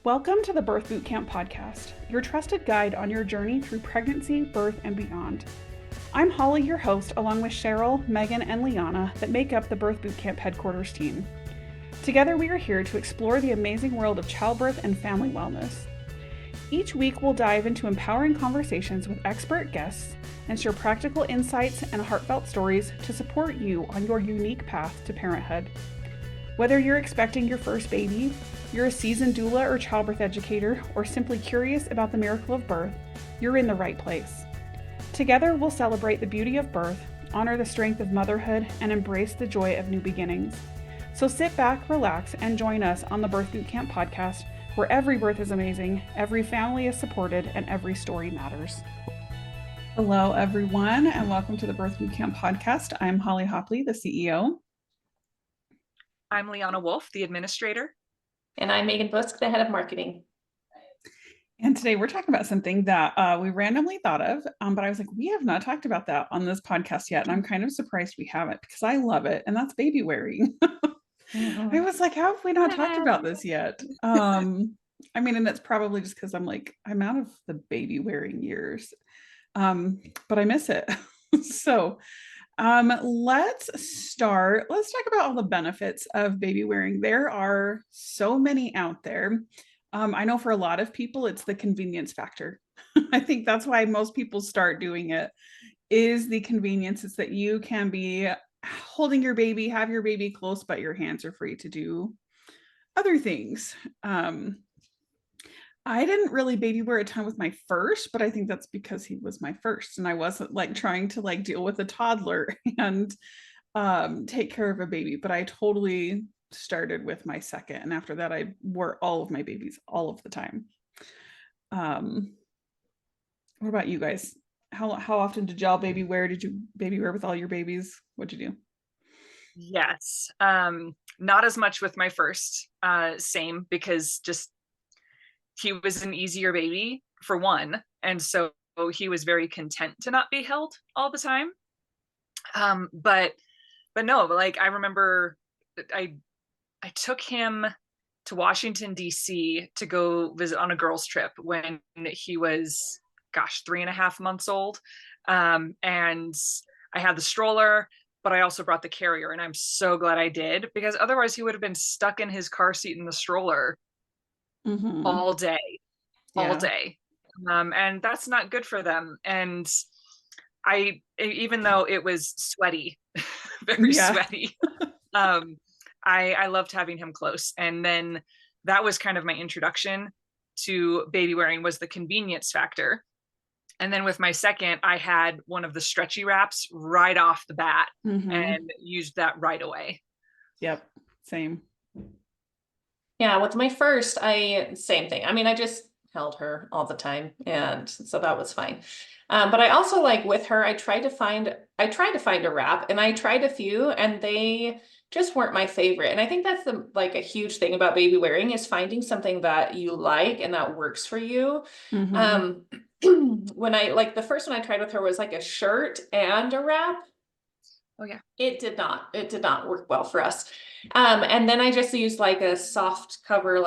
Welcome to the Birth Boot Camp podcast, your trusted guide on your journey through pregnancy, birth, and beyond. I'm Holly, your host, along with Cheryl, Megan, and Liana that make up the Birth Boot Camp headquarters team. Together we are here to explore the amazing world of childbirth and family wellness. Each week we'll dive into empowering conversations with expert guests and share practical insights and heartfelt stories to support you on your unique path to parenthood. Whether you're expecting your first baby, you're a seasoned doula or childbirth educator, or simply curious about the miracle of birth, you're in the right place. Together, we'll celebrate the beauty of birth, honor the strength of motherhood, and embrace the joy of new beginnings. So sit back, relax, and join us on the Birth Boot Camp podcast, where every birth is amazing, every family is supported, and every story matters. Hello, everyone, and welcome to the Birth Boot Camp podcast. I'm Hollie Hauptly, the CEO. I'm Liana Wolfe, the administrator. And I'm Megan Busk, the head of marketing. And today we're talking about something that we randomly thought of, but I was like, we have not talked about that on this podcast yet. And I'm kind of surprised we haven't because I love it. And that's baby wearing. I was like, how have we not talked about this yet? I mean, and it's probably just because I'm out of the baby wearing years, but I miss it. So let's talk about all the benefits of baby wearing. There are so many out there. I know for a lot of people, it's the convenience factor. I think that's why most people start doing it, is the convenience. It's that you can be holding your baby, have your baby close, but your hands are free to do other things. I didn't really baby wear a ton with my first, but I think that's because he was my first and I wasn't trying to deal with a toddler and take care of a baby, but I totally started with my second. And after that, I wore all of my babies all of the time. What about you guys? How often did y'all baby wear? Did you baby wear with all your babies? What'd you do? Yes. Not as much with my first, same, because just he was an easier baby for one. And so he was very content to not be held all the time. But no, I remember I took him to Washington, D.C. to go visit on a girls' trip when he was, 3.5 months old. And I had the stroller, but I also brought the carrier. And I'm so glad I did, because otherwise he would have been stuck in his car seat in the stroller all day. And that's not good for them. And even though it was sweaty, very sweaty, I loved having him close. And then that was kind of my introduction to baby wearing, was the convenience factor. And then with my second, I had one of the stretchy wraps right off the bat and used that right away. Yep. Same. Yeah. With my first, same thing. I mean, I just held her all the time. And so that was fine. But I also with her, I tried to find a wrap, and I tried a few, and they just weren't my favorite. And I think that's a huge thing about baby wearing, is finding something that you like and that works for you. When the first one I tried with her was a shirt and a wrap. Oh yeah. It did not work well for us. And then I just used a soft cover,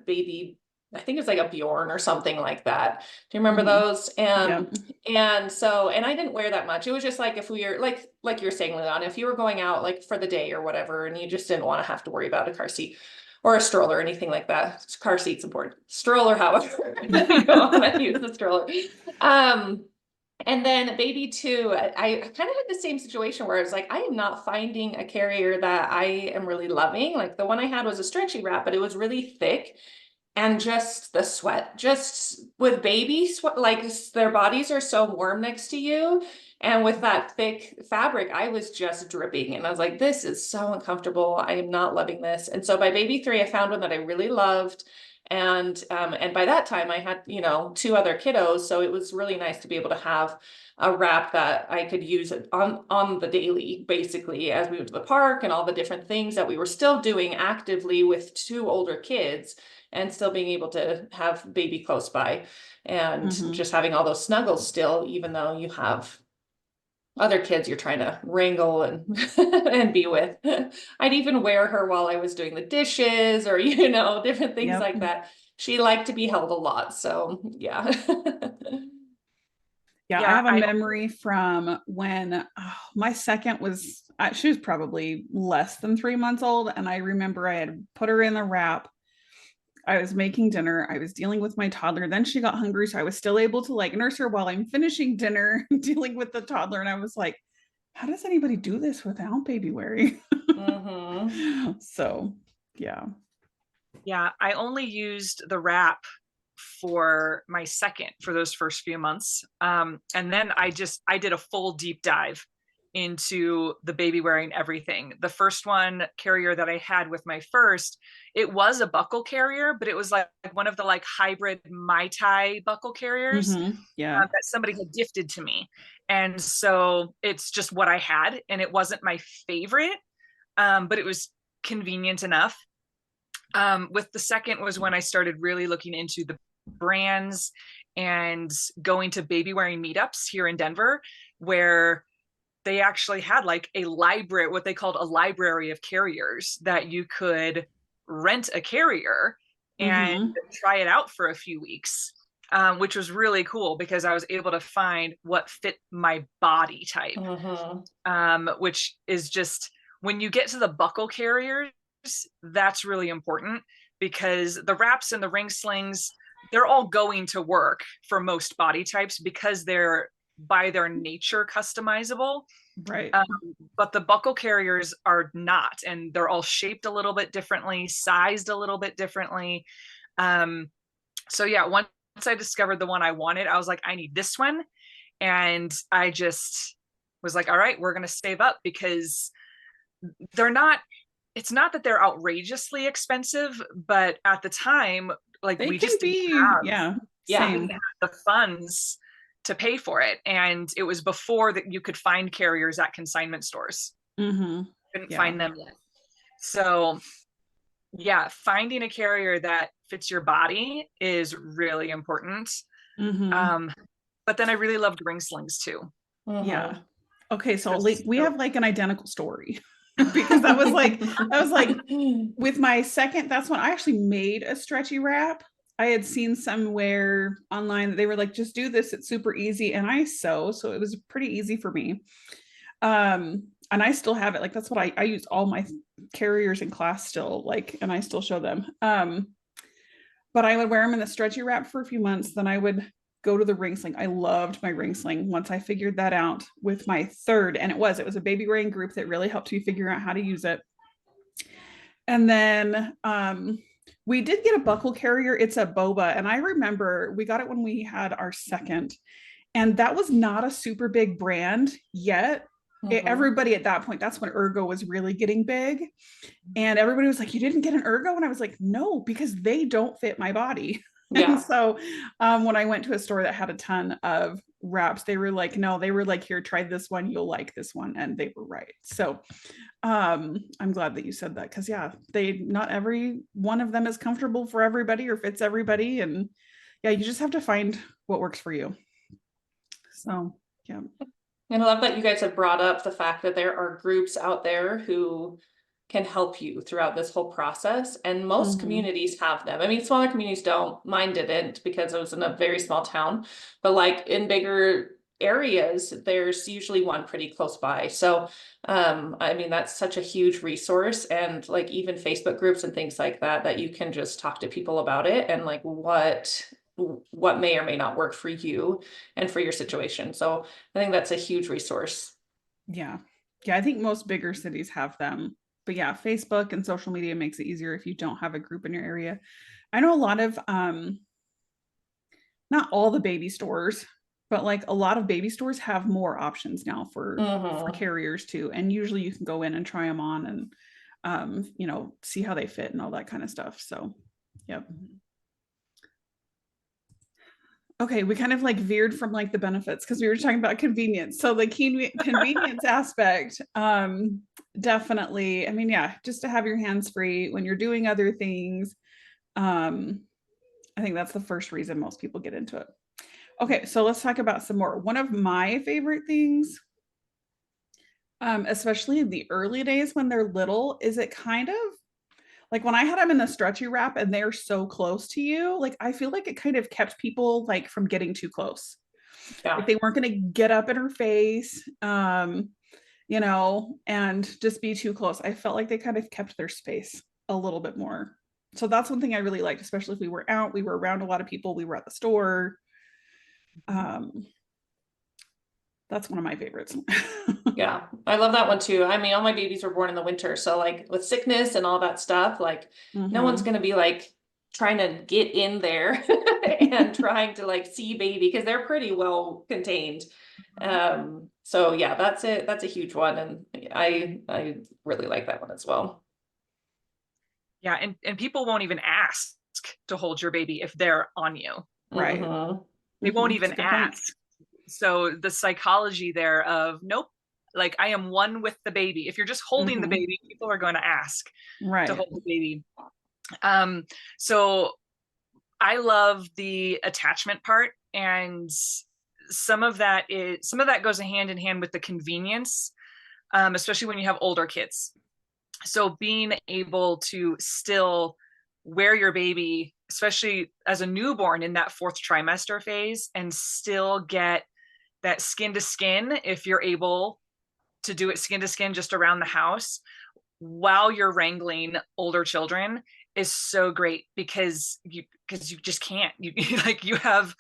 baby, I think it's a Bjorn or something like that. Do you remember those? And I didn't wear that much. It was just if we were like you're saying, Leon, if you were going out for the day or whatever, and you just didn't want to have to worry about a car seat or a stroller or anything like that. Car seat's important. Stroller, however, you don't want to use the stroller. And then baby two, I kind of had the same situation where I was I am not finding a carrier that I am really loving. The one I had was a stretchy wrap, but it was really thick. And just the sweat, just with baby sweat, their bodies are so warm next to you. And with that thick fabric, I was just dripping. And I was this is so uncomfortable. I am not loving this. And so by baby three, I found one that I really loved. And by that time I had, 2 other kiddos. So it was really nice to be able to have a wrap that I could use on the daily, basically, as we went to the park and all the different things that we were still doing actively with 2 older kids, and still being able to have baby close by, and just having all those snuggles still, even though you have other kids you're trying to wrangle and and be with. I'd even wear her while I was doing the dishes or, different things Yep. like that. She liked to be held a lot. So yeah. Yeah, I have a memory from when my second was, she was probably less than 3 months old. And I remember I had put her in the wrap. I was making dinner. I was dealing with my toddler. Then she got hungry. So I was still able to like nurse her while I'm finishing dinner, dealing with the toddler. And I was like, how does anybody do this without baby wearing? Mm-hmm. So, yeah. Yeah, I only used the wrap for my second for those first few months. And then I did a full deep dive into the baby wearing everything. The first one carrier that I had with my first, it was a buckle carrier, but it was like one of the like hybrid Mai Tai buckle carriers Yeah. that somebody had gifted to me. And so it's just what I had, and it wasn't my favorite, but it was convenient enough. With the second was when I started really looking into the brands and going to baby wearing meetups here in Denver, where they actually had like a library, what they called a library of carriers that you could rent a carrier and try it out for a few weeks, which was really cool because I was able to find what fit my body type, which is just when you get to the buckle carriers, that's really important because the wraps and the ring slings, they're all going to work for most body types because they're by their nature customizable. Right. But the buckle carriers are not, and they're all shaped a little bit differently, sized a little bit differently. So yeah, once I discovered the one I wanted, I was like, I need this one. And I just was like, all right, we're going to save up because it's not that they're outrageously expensive, but at the time, like they we can just be, didn't have the funds to pay for it. And it was before that you could find carriers at consignment stores. Couldn't find them yet. So yeah, finding a carrier that fits your body is really important. But then I really loved ring slings too. Yeah. Okay, so we have like an identical story. Because that was like with my second, that's when I actually made a stretchy wrap. I had seen somewhere online that they were like, just do this, it's super easy. And I so it was pretty easy for me. And I still have it. Like that's what I use all my carriers in class still, like, and I still show them. But I would wear them in the stretchy wrap for a few months. Then I would go to the ring sling. I loved my ring sling once I figured that out with my third. And it was a baby wearing group that really helped me figure out how to use it. And then we did get a buckle carrier. It's a boba. And I remember we got it when we had our second. And that was not a super big brand yet. Everybody at that point, that's when Ergo was really getting big. And everybody was like, you didn't get an Ergo? And I was like, no, because they don't fit my body. Yeah. And so when I went to a store that had a ton of wraps, they were like, no, they were like, here, try this one. You'll like this one. And they were right. So I'm glad that you said that because not every one of them is comfortable for everybody or fits everybody. And yeah, you just have to find what works for you. So, yeah. And I love that you guys have brought up the fact that there are groups out there who can help you throughout this whole process. And most communities have them. I mean, smaller communities don't. Mine didn't because it was in a very small town, but like in bigger areas, there's usually one pretty close by. So, I mean, that's such a huge resource, and like even Facebook groups and things like that, that you can just talk to people about it and like what may or may not work for you and for your situation. So I think that's a huge resource. Yeah. Yeah. I think most bigger cities have them, but yeah, Facebook and social media makes it easier if you don't have a group in your area. I know a lot of, not all the baby stores, but like a lot of baby stores have more options now for carriers too. And usually you can go in and try them on and, see how they fit and all that kind of stuff. So, yep. Okay, we kind of like veered from like the benefits because we were talking about convenience. So the convenience aspect, definitely. I mean, yeah, just to have your hands free when you're doing other things. I think that's the first reason most people get into it. Okay, so let's talk about some more. One of my favorite things Especially in the early days when they're little, is it kind of like when I had them in the stretchy wrap and they're so close to you, like I feel like it kind of kept people like from getting too close. Like Yeah. they weren't going to get up in her face, and just be too close. I felt like they kind of kept their space a little bit more. So that's one thing I really liked, especially if we were out, we were around a lot of people, we were at the store. Um, that's one of my favorites. Yeah, I love that one too. I mean, all my babies were born in the winter, so like with sickness and all that stuff, like no one's gonna be like trying to get in there and trying to like see baby because they're pretty well contained. So yeah, that's it. That's a huge one, and I really like that one as well. Yeah, and people won't even ask to hold your baby if they're on you. Right. They won't even That's a good point. ask. So the psychology there of nope, like I am one with the baby. If you're just holding the baby, people are going to ask to hold the baby. So I love the attachment part, and some of that goes hand in hand with the convenience, especially when you have older kids. So being able to still wear your baby, especially as a newborn in that 4th trimester phase, and still get that skin to skin, if you're able to do it skin to skin just around the house while you're wrangling older children, is so great because you just can't. You like you have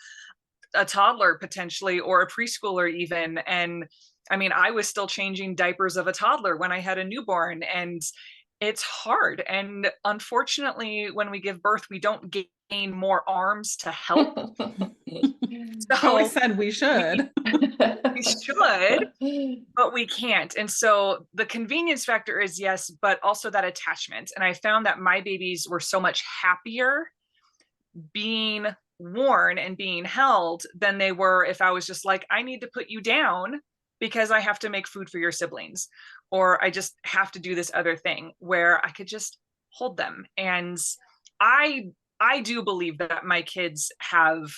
a toddler potentially or a preschooler even, and I mean I was still changing diapers of a toddler when I had a newborn, and it's hard. And unfortunately, when we give birth, we don't gain more arms to help. I always said we should. We should, but we can't. And so the convenience factor is yes, but also that attachment. And I found that my babies were so much happier being worn and being held than they were if I was just like, I need to put you down because I have to make food for your siblings, or I just have to do this other thing, where I could just hold them. And I do believe that my kids have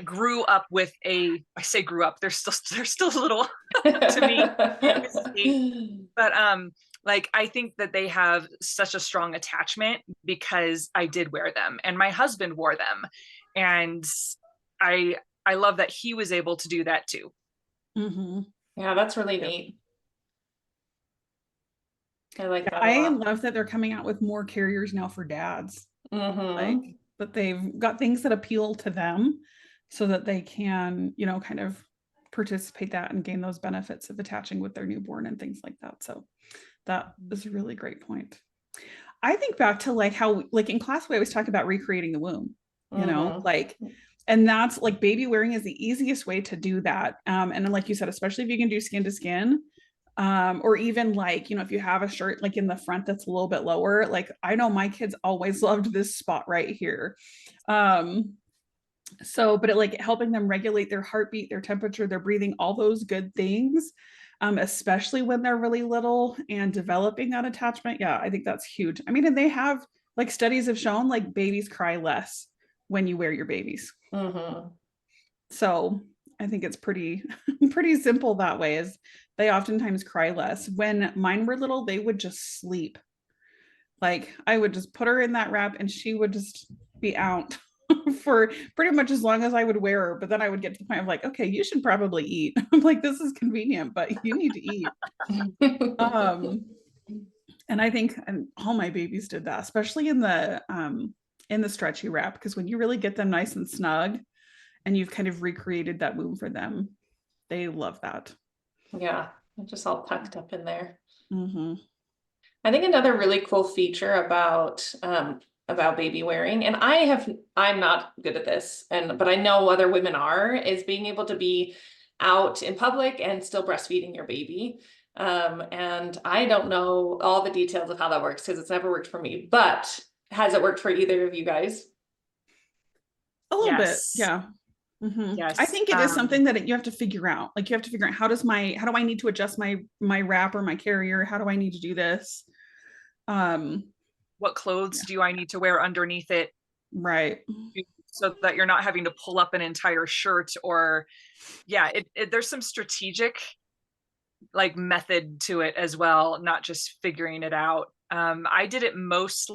grew up with I say grew up, they're still little to me, but like I think that they have such a strong attachment because I did wear them and my husband wore them, and I love that he was able to do that too. Yeah, that's really neat. I like that. I love that they're coming out with more carriers now for dads. Like, but they've got things that appeal to them so that they can, kind of participate that and gain those benefits of attaching with their newborn and things like that. So that is a really great point. I think back to like how, like in class, we always talk about recreating the womb, and that's like baby wearing is the easiest way to do that. And then, like you said, especially if you can do skin to skin, or even like, if you have a shirt like in the front that's a little bit lower, like I know my kids always loved this spot right here. But it like helping them regulate their heartbeat, their temperature, their breathing, all those good things, especially when they're really little and developing that attachment. Yeah, I think that's huge. I mean, and they have like studies have shown like babies cry less when you wear your babies. So I think it's pretty simple that way, is they oftentimes cry less. When mine were little, they would just sleep. Like I would just put her in that wrap and she would just be out for pretty much as long as I would wear her. But then I would get to the point of like, okay, you should probably eat. I'm like, this is convenient, but you need to eat. And I think and all my babies did that, especially in the stretchy wrap, because when you really get them nice and snug and you've kind of recreated that womb for them, they love that. Yeah, just all tucked up in there. I think another really cool feature about baby wearing, and I'm not good at this, but I know other women are, is being able to be out in public and still breastfeeding your baby. And I don't know all the details of how that works because it's never worked for me, but has it worked for either of you guys? A little bit, yeah. Yes. I think it is something that you have to figure out. Like you have to figure out how do I need to adjust my wrap or my carrier? How do I need to do this? What clothes do I need to wear underneath it? Right. so that you're not having to pull up an entire shirt, or there's some strategic like method to it as well, not just figuring it out. I did it most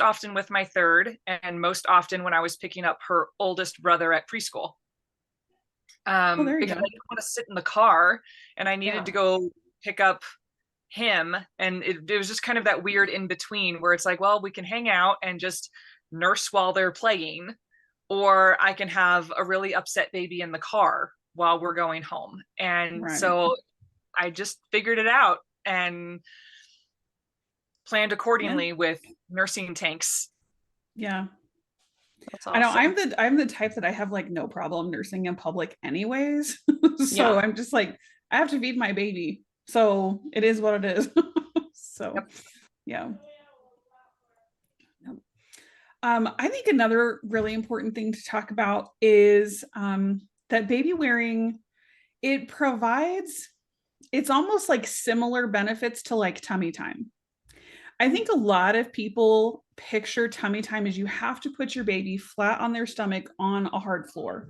often with my third, and most often when I was picking up her oldest brother at preschool. Because I didn't want to sit in the car, and I needed to go pick up him, and it was just kind of that weird in between where it's like, well, we can hang out and just nurse while they're playing, or I can have a really upset baby in the car while we're going home. And so I just figured it out and planned accordingly with nursing tanks. Yeah. That's awesome. I know I'm the type that I have like no problem nursing in public anyways. So I'm just like, I have to feed my baby. So it is what it is. So I think another really important thing to talk about is that baby wearing, it provides, it's almost like similar benefits to like tummy time. I think a lot of people picture tummy time as you have to put your baby flat on their stomach on a hard floor.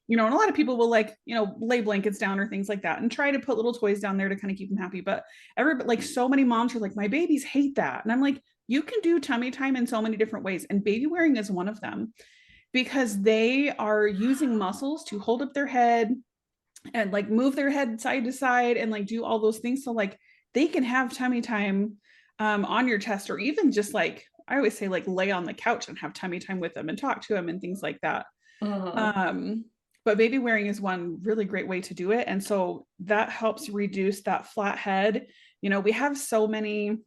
And a lot of people will like, lay blankets down or things like that and try to put little toys down there to kind of keep them happy. But like so many moms are like, my babies hate that. And I'm like, you can do tummy time in so many different ways. And baby wearing is one of them, because they are using muscles to hold up their head and like move their head side to side and like do all those things. So like they can have tummy time on your chest, or even just like, I always say like lay on the couch and have tummy time with them and talk to them and things like that. But baby wearing is one really great way to do it. And so that helps reduce that flat head. We have so many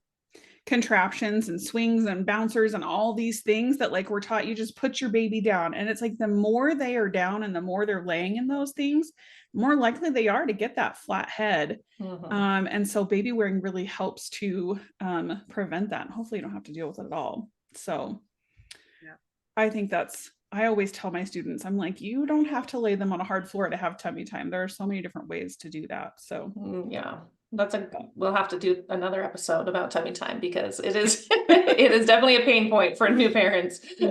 contraptions and swings and bouncers and all these things that like we're taught, you just put your baby down. And it's like the more they are down and the more they're laying in those things, the more likely they are to get that flat head. And so baby wearing really helps to prevent that. And hopefully you don't have to deal with it at all. So I think I always tell my students, I'm like, you don't have to lay them on a hard floor to have tummy time. There are so many different ways to do that. So we'll have to do another episode about tummy time, because it is it is definitely a pain point for new parents. A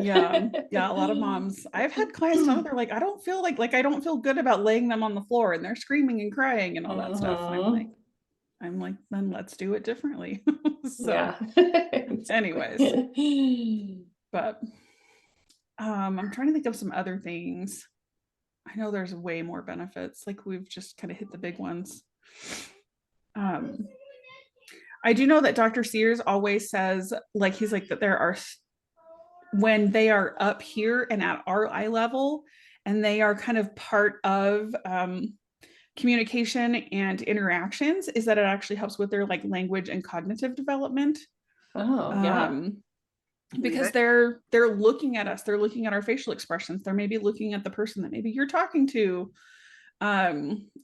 lot of moms, I've had clients tell me, they're like, I don't feel like I don't feel good about laying them on the floor, and they're screaming and crying and all that stuff. And I'm like, then let's do it differently. Anyways, but I'm trying to think of some other things. I know there's way more benefits. Like we've just kind of hit the big ones. I do know that Dr. Sears always says, like, he's like that there are, when they are up here and at our eye level, and they are kind of part of communication and interactions, is that it actually helps with their like language and cognitive development. Because they're looking at us, they're looking at our facial expressions, they're maybe looking at the person that maybe you're talking to,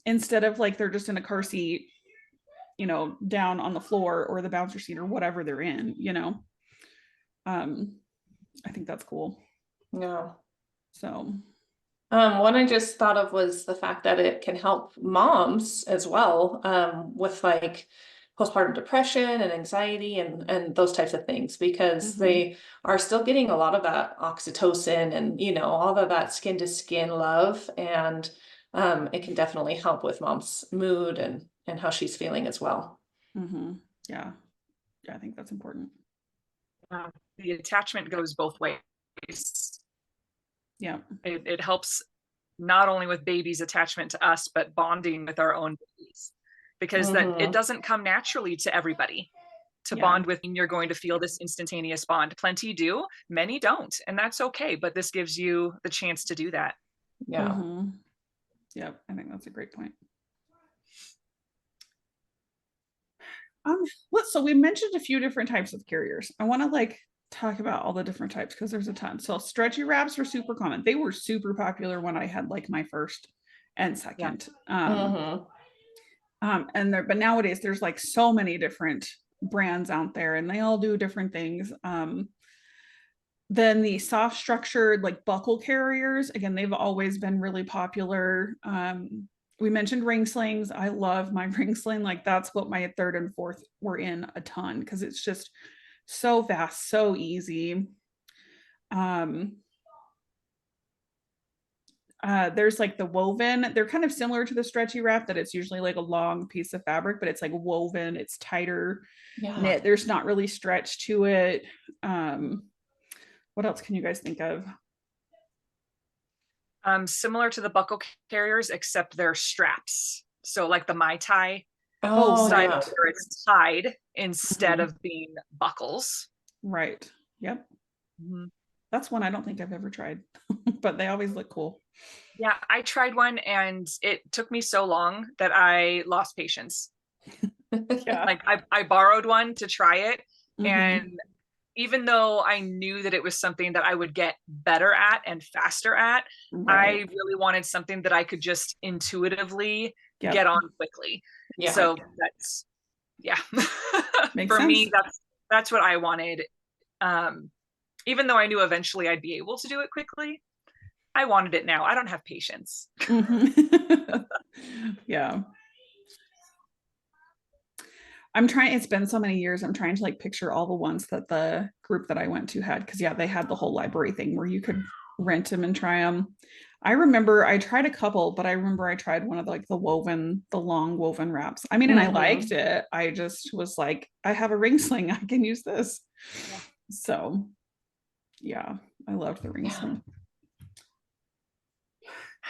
instead of like they're just in a car seat, down on the floor or the bouncer seat or whatever they're in. I think that's cool. So one I just thought of was the fact that it can help moms as well, with like postpartum depression and anxiety and those types of things, because they are still getting a lot of that oxytocin and all of that skin to skin love, and it can definitely help with mom's mood and how she's feeling as well. I think that's important. The attachment goes both ways. It helps not only with babies' attachment to us, but bonding with our own babies, because that it doesn't come naturally to everybody to bond with. You're going to feel this instantaneous bond. Plenty do, many don't, and that's okay, but this gives you the chance to do that. I think that's a great point. So we mentioned a few different types of carriers. I want to like talk about all the different types, because there's a ton. So stretchy wraps were super common. They were super popular when I had like my first and second. But nowadays there's like so many different brands out there, and they all do different things. Then the soft structured like buckle carriers, again, they've always been really popular. We mentioned ring slings. I love my ring sling. Like that's what my third and fourth were in a ton, because it's just so fast, so easy. There's like the woven. They're kind of similar to the stretchy wrap, that it's usually like a long piece of fabric, but it's like woven, it's tighter knit. There's not really stretch to it. What else can you guys think of? Similar to the buckle carriers, except they're straps. So like the Mai Tai style, where it's tied instead of being buckles. Right. Yep. That's one I don't think I've ever tried, but they always look cool. Yeah, I tried one and it took me so long that I lost patience. Like I borrowed one to try it, and even though I knew that it was something that I would get better at and faster at, I really wanted something that I could just intuitively get on quickly. So that's for sense. Me, that's what I wanted. Even though I knew eventually I'd be able to do it quickly, I wanted it now. I don't have patience. Yeah. I'm trying, it's been so many years, I'm trying to like picture all the ones that the group that I went to had, because they had the whole library thing where you could rent them and try them. I remember I tried a couple, but I remember I tried one of the long woven wraps. I mean, and I liked it. I just was like, I have a ring sling, I can use this. So yeah, I loved the ring sling.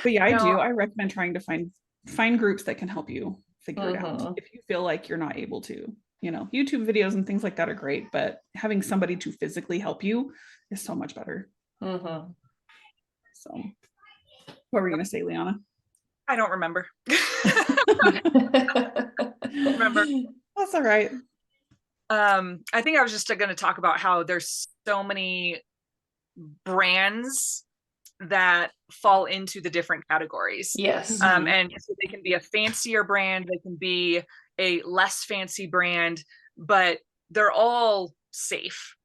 But yeah, I recommend trying to find groups that can help you figure it out if you feel like you're not able to. YouTube videos and things like that are great, but having somebody to physically help you is so much better. So what were you gonna say, Liana? I don't remember. Remember. That's all right. I think I was just going to talk about how there's so many brands that fall into the different categories. Yes. And so they can be a fancier brand, they can be a less fancy brand, but they're all safe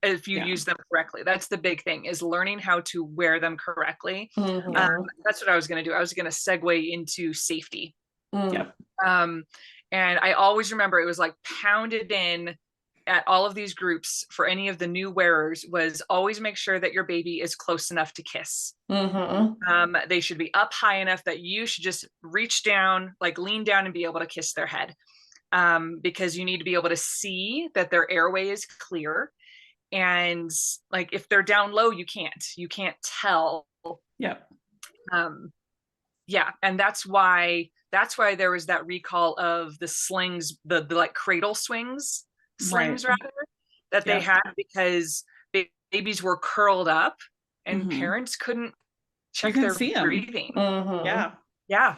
if you use them correctly. That's the big thing, is learning how to wear them correctly. That's what I was going to do. I was going to segue into safety. Yep. And I always remember it was like pounded in at all of these groups for any of the new wearers was always make sure that your baby is close enough to kiss. They should be up high enough that you should just reach down, like lean down and be able to kiss their head. Because you need to be able to see that their airway is clear. And like, if they're down low, you can't tell. Yep. And that's why there was that recall of the slings, the like cradle slings rather, that they had, because babies were curled up and parents couldn't check their breathing. Yeah. I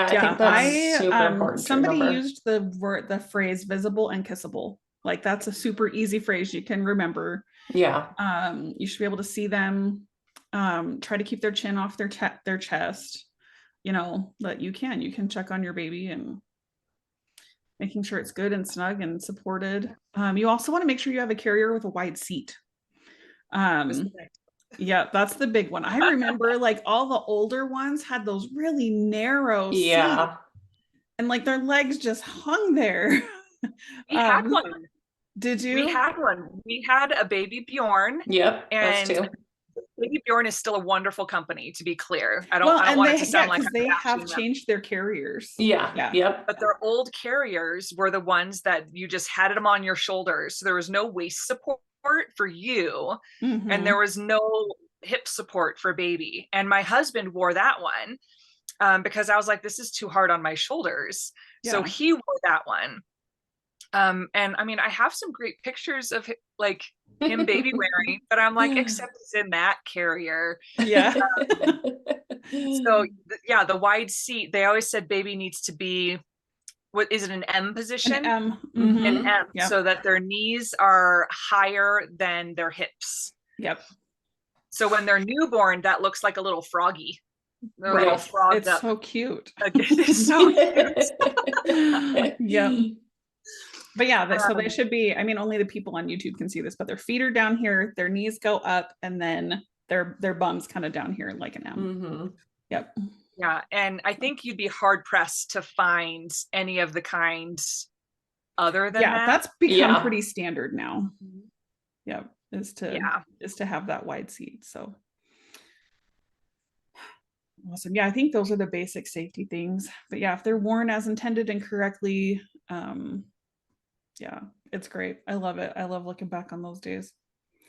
think that's super important. Somebody used the phrase visible and kissable. Like, that's a super easy phrase you can remember. You should be able to see them. Try to keep their chin off their chest. That you can check on your baby and making sure it's good and snug and supported. You also want to make sure you have a carrier with a wide seat. Yeah, that's the big one. I remember like all the older ones had those really narrow seats, and like their legs just hung there. We had one. Did you? We had one. We had a baby Bjorn. Yep, and us too. Baby Bjorn is still a wonderful company, to be clear. I don't want it to sound like they have changed their carriers. Yep. But their old carriers were the ones that you just had them on your shoulders. So there was no waist support for you, and there was no hip support for baby. And my husband wore that one because I was like, this is too hard on my shoulders. So he wore that one. And I mean, I have some great pictures of like him baby wearing, but I'm like, except it's in that carrier. So the wide seat, they always said baby needs to be, what is it, an M position? An M, so that their knees are higher than their hips. So when they're newborn, that looks like a little froggy. They're a little frogged it's up. So cute. It's so cute. But so they should be, I mean, only the people on YouTube can see this, but their feet are down here, their knees go up, and then their bum's kind of down here like an M. Yeah. And I think you'd be hard pressed to find any of the kinds other than that. That's become pretty standard now. Is to have that wide seat. So Awesome. Yeah, I think those are the basic safety things. But yeah, if they're worn as intended and correctly, yeah, it's great. I love it. I love looking back on those days.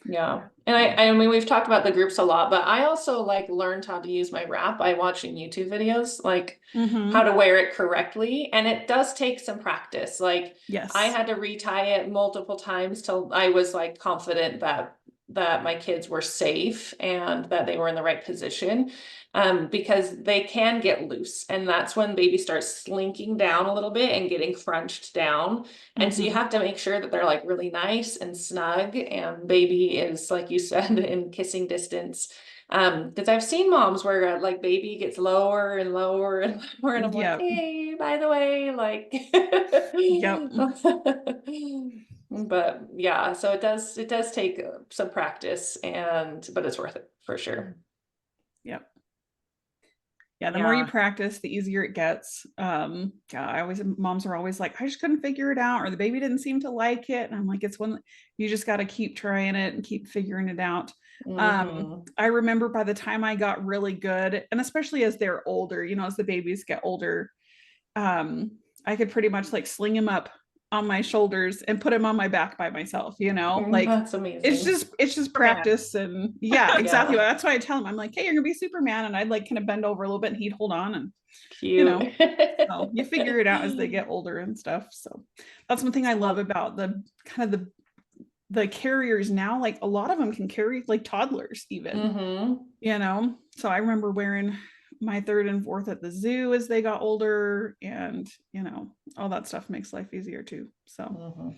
Yeah. And I mean, we've talked about the groups a lot, but I also like learned how to use my wrap by watching YouTube videos, like how to wear it correctly. And it does take some practice. Like Yes. I had to retie it multiple times till I was like confident that my kids were safe and that they were in the right position. Because they can get loose, and that's when baby starts slinking down a little bit and getting crunched down. And so you have to make sure that they're like really nice and snug, and baby is, like you said, in kissing distance. Because I've seen moms where like baby gets lower and lower and lower, and I'm like, hey, by the way, like, Yep. But yeah, so it does take some practice, but it's worth it for sure. Yep. Yeah, the more you practice, the easier it gets. Yeah, moms are always like, I just couldn't figure it out, or the baby didn't seem to like it. And I'm like, it's when you just got to keep trying it and keep figuring it out. I remember by the time I got really good, and especially as they're older, as the babies get older, I could pretty much like sling him up on my shoulders and put him on my back by myself, like that's amazing. It's just practice. And yeah, exactly. That's why I tell him, I'm like, hey, you're gonna be Superman. And I'd like kind of bend over a little bit and he'd hold on, and cute. So you figure it out as they get older and stuff. So that's one thing I love about the kind of the carriers now. Like a lot of them can carry like toddlers even, so I remember wearing my third and fourth at the zoo as they got older, and all that stuff makes life easier too. So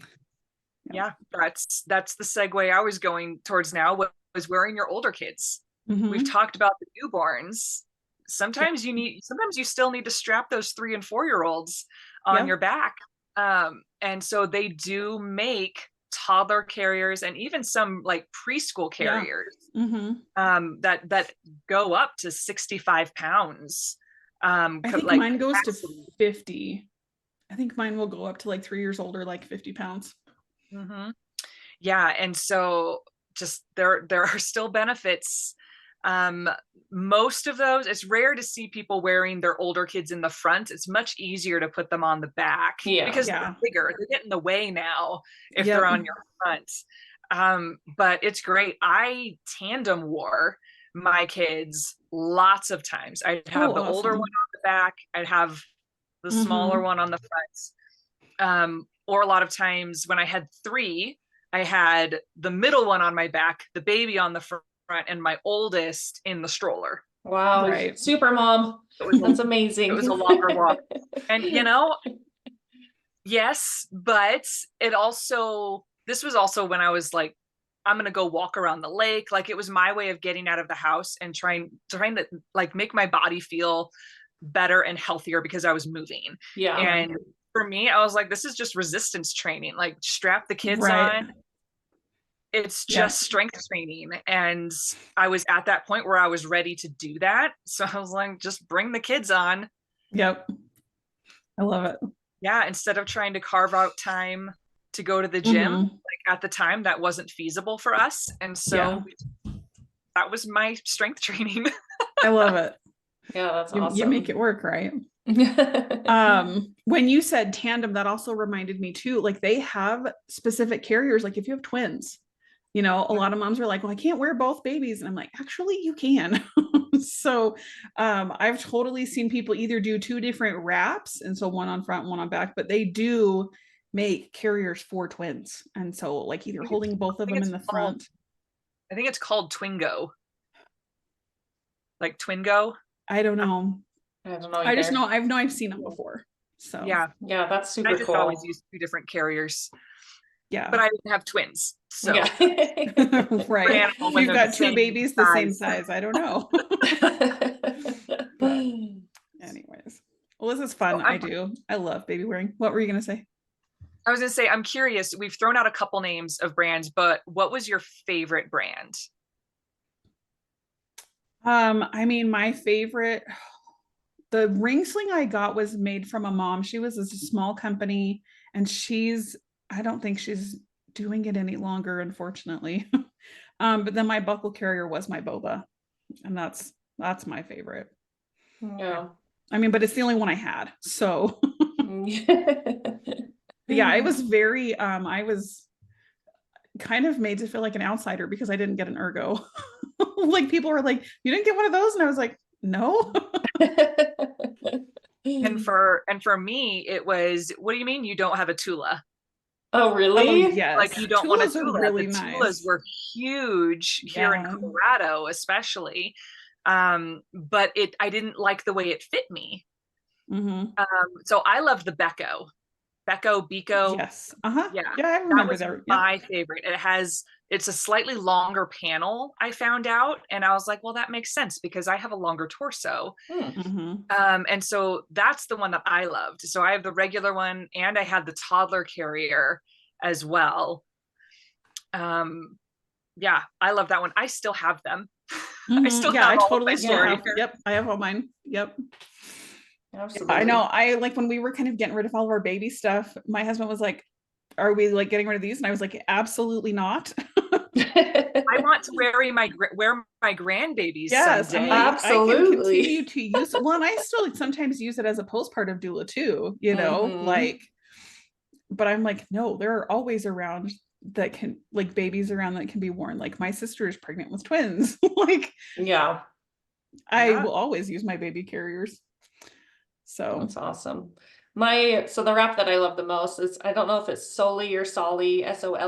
yeah, that's the segue I was going towards now, was wearing your older kids. We've talked about the newborns. Sometimes you still need to strap those 3 and 4-year-olds on your back. And so they do make toddler carriers, and even some like preschool carriers that go up to 65 pounds. I think like mine goes to 50. I think mine will go up to like 3 years older, like 50 pounds. Yeah, and so just there are still benefits. Most of those, it's rare to see people wearing their older kids in the front. It's much easier to put them on the back because they're bigger. They get in the way now if they're on your front. But it's great. I tandem wore my kids lots of times. I'd have the older one on the back, I'd have the smaller one on the front. Or a lot of times when I had 3, I had the middle one on my back, the baby on the front, and my oldest in the stroller. Wow. Right. Super mom. That's amazing. It was a longer walk. And yes, but this was also when I was like, I'm going to go walk around the lake. Like it was my way of getting out of the house and trying to like make my body feel better and healthier because I was moving. Yeah. And for me, I was like, this is just resistance training. Like strap the kids on. It's just strength training. And I was at that point where I was ready to do that. So I was like, just bring the kids on. Yep. I love it. Yeah. Instead of trying to carve out time to go to the gym, like at the time that wasn't feasible for us. And so that was my strength training. I love it. Yeah, that's awesome. You make it work, right? When you said tandem, that also reminded me too, like they have specific carriers. Like if you have twins, a lot of moms are like, well, I can't wear both babies. And I'm like, actually you can. So I've totally seen people either do 2 different wraps, and so one on front, one on back, but they do make carriers for twins. And so like either holding both of them in the front. I think it's called Twingo. Like Twingo. I don't know. I don't know. I just know I've seen them before. So yeah, that's super cool. I just always use 2 different carriers. Yeah, but I didn't have twins, so right. You've got 2 babies the same size. I don't know. But anyways, well, this is fun. I love baby wearing. What were you gonna say? I was gonna say, I'm curious. We've thrown out a couple names of brands, but what was your favorite brand? I mean, my favorite, the ring sling I got was made from a mom. She was a small company, and I don't think she's doing it any longer, unfortunately. But then my buckle carrier was my boba, and that's my favorite. Yeah. I mean, but it's the only one I had. So yeah, it was very, I was kind of made to feel like an outsider because I didn't get an ergo. Like people were like, you didn't get one of those? And I was like, no. And for me, it was, what do you mean you don't have a Tula? Oh, really? Oh, yes. Like you don't want a Tulas are Tula. really The nice. Tulas were huge here in Colorado, especially. But I didn't like the way it fit me. So I loved the Beko, Beko. Yes. Yeah. I remember that was my favorite. It's a slightly longer panel, I found out, and I was like, well, that makes sense because I have a longer torso. And so that's the one that I loved. So I have the regular one and I had the toddler carrier as well. Yeah, I love that one. I still have them. I still have all my stories. Yep, I have all mine. Yep. Absolutely. I know. I like when we were kind of getting rid of all of our baby stuff, my husband was like, are we like getting rid of these? And I was like, absolutely not. I want to wear my grandbabies someday. Absolutely. I can continue to use it. Well, and I still sometimes use it as a postpartum doula too, you know, like, but I'm like, no, there are always around that can, like, babies around that can be worn. Like my sister is pregnant with twins. Like, I will always use my baby carriers. So that's awesome. So the wrap that I love the most is, I don't know if it's Solly or Solly, Solly.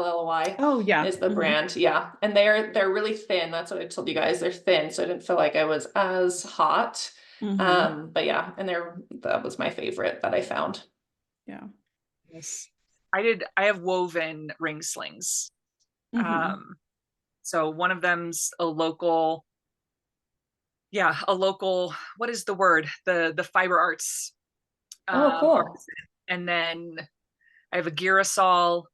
Oh yeah. Is the brand. Yeah. And they're really thin. That's what I told you guys. They're thin. So I didn't feel like I was as hot. But yeah, and that was my favorite that I found. Yeah. Yes. I have woven ring slings. So one of them's a local, what is the word? The fiber arts. Cool. Artisan. And then I have a girasol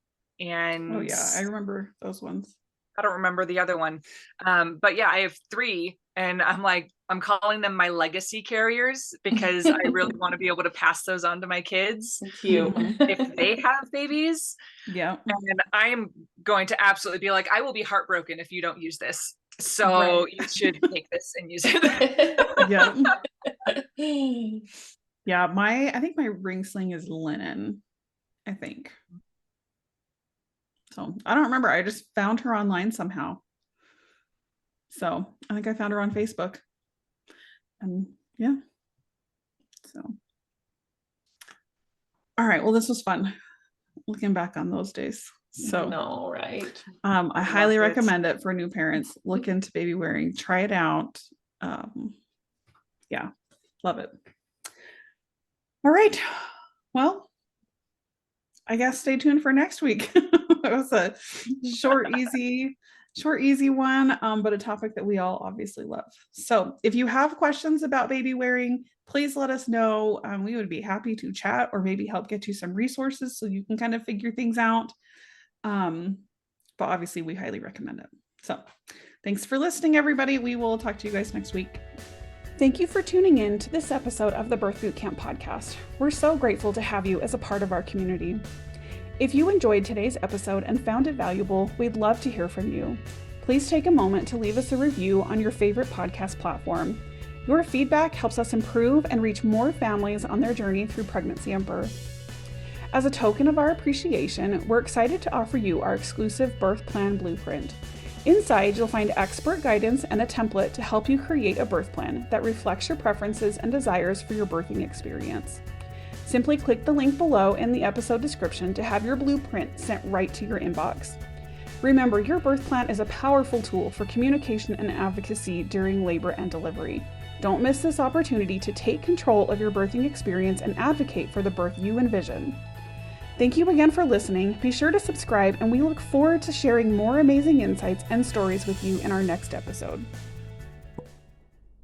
and I remember those ones. I don't remember the other one. But yeah, I have 3 and I'm calling them my legacy carriers because I really want to be able to pass those on to my kids. Cute. If they have babies. Yeah. And I am going to absolutely be like, I will be heartbroken if you don't use this. So you should take this and use it. Yeah, I think my ring sling is linen, I think. So I don't remember. I just found her online somehow. So I think I found her on Facebook. And yeah. So. All right. Well, this was fun. Looking back on those days. So no, right. I highly recommend it for new parents. Look into baby wearing. Try it out. Yeah, love it. All right. Well, I guess stay tuned for next week. It was a short, easy one, but a topic that we all obviously love. So if you have questions about baby wearing, please let us know. We would be happy to chat or maybe help get you some resources so you can kind of figure things out. But obviously we highly recommend it. So thanks for listening, everybody. We will talk to you guys next week. Thank you for tuning in to this episode of the Birth Boot Camp podcast. We're so grateful to have you as a part of our community. If you enjoyed today's episode and found it valuable, we'd love to hear from you. Please take a moment to leave us a review on your favorite podcast platform. Your feedback helps us improve and reach more families on their journey through pregnancy and birth. As a token of our appreciation, we're excited to offer you our exclusive birth plan blueprint. Inside, you'll find expert guidance and a template to help you create a birth plan that reflects your preferences and desires for your birthing experience. Simply click the link below in the episode description to have your blueprint sent right to your inbox. Remember, your birth plan is a powerful tool for communication and advocacy during labor and delivery. Don't miss this opportunity to take control of your birthing experience and advocate for the birth you envision. Thank you again for listening. Be sure to subscribe, and we look forward to sharing more amazing insights and stories with you in our next episode.